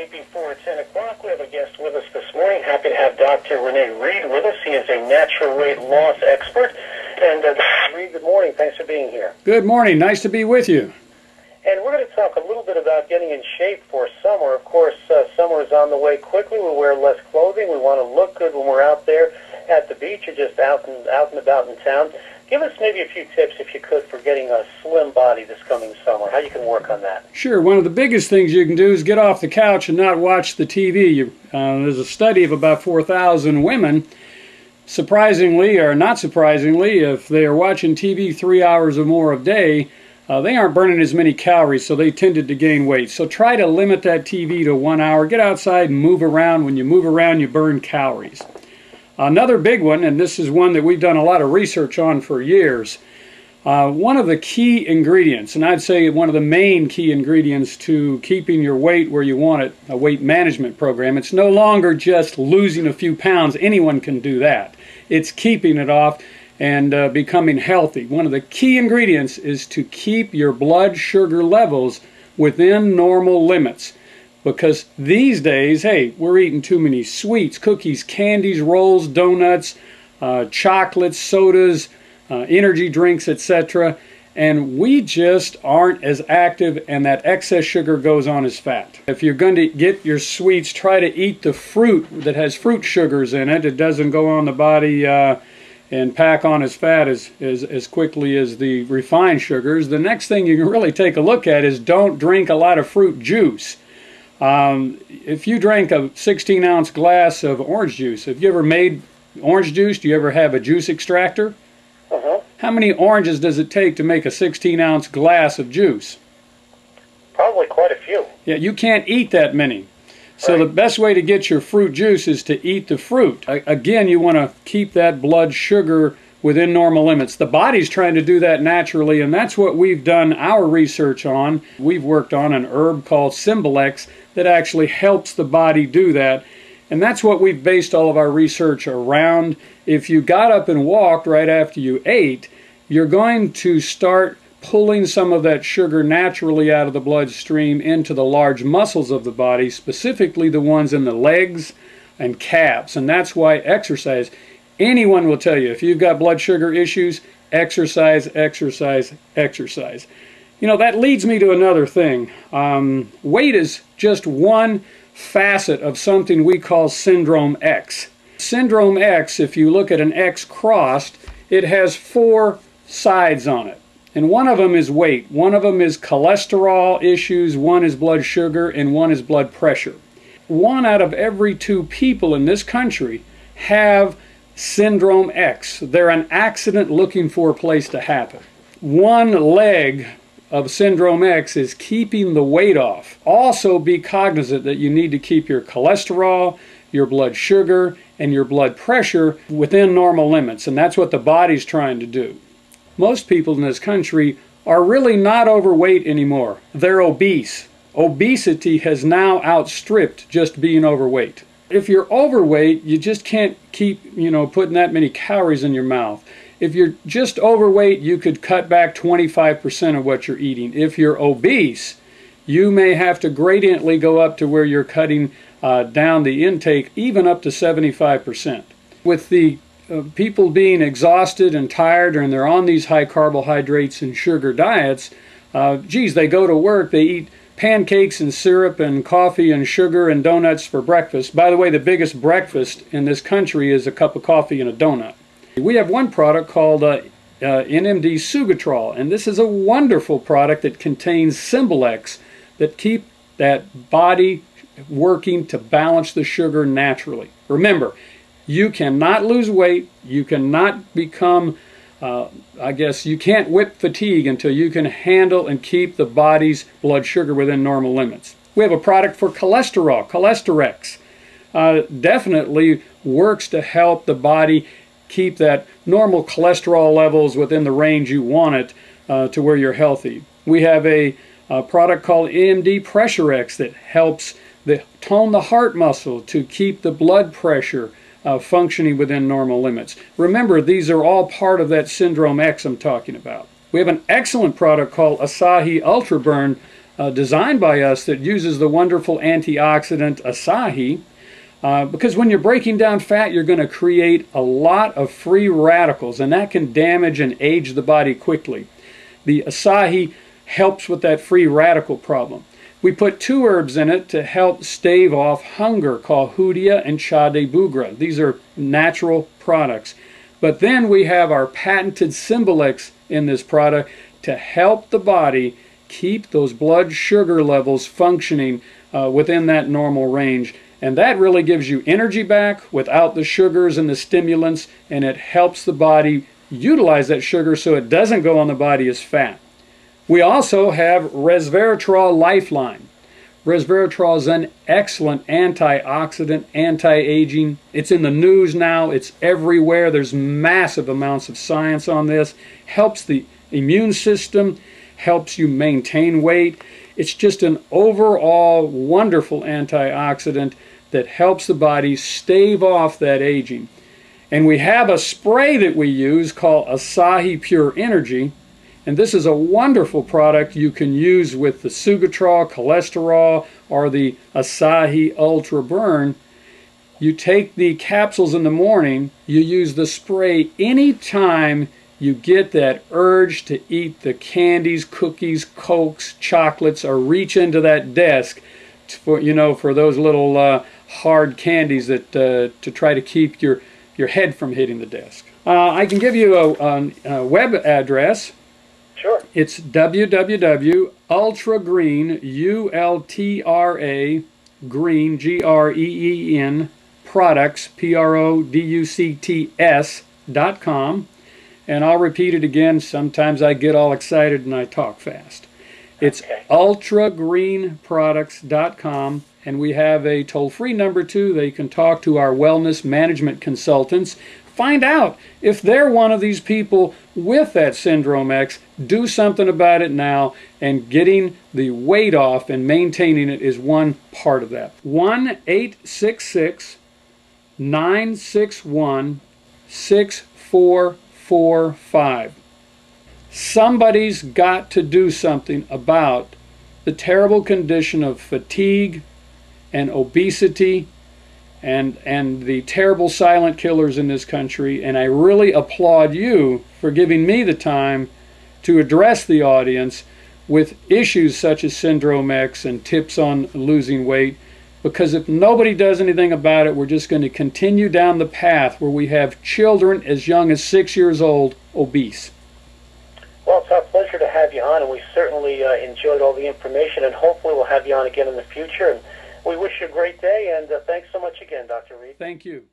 8 before 10 o'clock. We have a guest with us this morning. Happy to have Dr. Rene with us. He is a natural weight loss expert. And Dr. Reed, good morning. Thanks for being here. Good morning. Nice to be with you. And we're going to talk a little bit about getting in shape for summer. Of course, summer is on the way quickly. We wear less clothing. We want to look good when we're out there at the beach or just out and about in town. Give us maybe a few tips, if you could, for getting a slim body this coming summer, how you can work on that. Sure. One of the biggest things you can do is get off the couch and not watch the TV. There's a study of about 4,000 women. Surprisingly, or not surprisingly, if they are watching TV 3 hours or more a day, they aren't burning as many calories, so they tended to gain weight. So try to limit that TV to 1 hour. Get outside and move around. When you move around, you burn calories. Another big one, and this is one that we've done a lot of research on for years, one of the key ingredients, and I'd say one of the main key ingredients to keeping your weight where you want it, a weight management program, it's no longer just losing a few pounds. Anyone can do that. It's keeping it off and becoming healthy. One of the key ingredients is to keep your blood sugar levels within normal limits. Because these days, hey, we're eating too many sweets, cookies, candies, rolls, donuts, chocolates, sodas, energy drinks, etc. And we just aren't as active, and that excess sugar goes on as fat. If you're going to get your sweets, try to eat the fruit that has fruit sugars in it. It doesn't go on the body and pack on as fat as quickly as the refined sugars. The next thing you can really take a look at is don't drink a lot of fruit juice. If you drank a 16-ounce glass of orange juice, have you ever made orange juice? Do you ever have a juice extractor? How many oranges does it take to make a 16-ounce glass of juice? Probably quite a few. Yeah, you can't eat that many. So the best way to get your fruit juice is to eat the fruit. Again, you want to keep that blood sugar within normal limits. The body's trying to do that naturally, and that's what we've done our research on. We've worked on an herb called Symbiolex that actually helps the body do that, and that's what we've based all of our research around. If you got up and walked right after you ate, you're going to start pulling some of that sugar naturally out of the bloodstream into the large muscles of the body, specifically the ones in the legs and calves, and that's why exercise. Anyone will tell you, if you've got blood sugar issues, exercise, exercise, exercise. You know, that leads me to another thing. Weight is just one facet of something we call Syndrome X. Syndrome X, if you look at an X crossed, it has 4 sides on it. And one of them is weight, one of them is cholesterol issues, one is blood sugar, and one is blood pressure. 1 out of every 2 people in this country have Syndrome X. They're an accident looking for a place to happen. One leg of Syndrome X is keeping the weight off. Also be cognizant that you need to keep your cholesterol, your blood sugar, and your blood pressure within normal limits, and that's what the body's trying to do. Most people in this country are really not overweight anymore. They're obese. Obesity has now outstripped just being overweight. If you're overweight, you just can't keep, putting that many calories in your mouth. If you're just overweight, you could cut back 25% of what you're eating. If you're obese, you may have to gradiently go up to where you're cutting down the intake, even up to 75%. With the people being exhausted and tired, and they're on these high carbohydrates and sugar diets, they go to work, they eat pancakes and syrup and coffee and sugar and donuts for breakfast. By the way, the biggest breakfast in this country is a cup of coffee and a donut. We have one product called NMD Sugatrol, and this is a wonderful product that contains Symbiolex that keep that body working to balance the sugar naturally. Remember, you cannot lose weight, you cannot become you can't whip fatigue until you can handle and keep the body's blood sugar within normal limits. We have a product for cholesterol, Cholesterex. Definitely works to help the body keep that normal cholesterol levels within the range you want it to where you're healthy. We have a product called NMD Pressure X that helps tone the heart muscle to keep the blood pressure functioning within normal limits. Remember, these are all part of that Syndrome X I'm talking about. We have an excellent product called Asahi Ultra Burn designed by us that uses the wonderful antioxidant Asahi. Because when you're breaking down fat, you're going to create a lot of free radicals, and that can damage and age the body quickly. The Asahi helps with that free radical problem. We put 2 herbs in it to help stave off hunger, called Hoodia and Cha de Bugra. These are natural products. But then we have our patented Symbiolex in this product to help the body keep those blood sugar levels functioning within that normal range. And that really gives you energy back without the sugars and the stimulants, and it helps the body utilize that sugar so it doesn't go on the body as fat. We also have Resveratrol Lifeline. Resveratrol is an excellent antioxidant, anti-aging. It's in the news now. It's everywhere. There's massive amounts of science on this. Helps the immune system, helps you maintain weight. It's just an overall wonderful antioxidant that helps the body stave off that aging. And we have a spray that we use called Asahi Pure Energy. And this is a wonderful product you can use with the Sugatrol, cholesterol, or the Asahi Ultra Burn. You take the capsules in the morning, you use the spray anytime you get that urge to eat the candies, cookies, Cokes, chocolates, or reach into that desk for, for those little hard candies that to try to keep your head from hitting the desk. I can give you a web address. Sure. It's www.ultragreen, U-L-T-R-A, green, G-R-E-E-N, products, P-R-O-D-U-C-T-S.com. And I'll repeat it again. Sometimes I get all excited and I talk fast. It's ultragreenproducts.com. And we have a toll-free number, too. They can talk to our wellness management consultants. Find out if they're one of these people with that Syndrome X. Do something about it now, and getting the weight off and maintaining it is one part of that. 1-866-961-6445. Somebody's got to do something about the terrible condition of fatigue and obesity and the terrible silent killers in this country. And I really applaud you for giving me the time to address the audience with issues such as Syndrome X and tips on losing weight. Because if nobody does anything about it, we're just going to continue down the path where we have children as young as 6 years old obese. Well, it's our pleasure to have you on, and we certainly enjoyed all the information, and hopefully we'll have you on again in the future. And we wish you a great day, and thanks so much again, Dr. Reed. Thank you.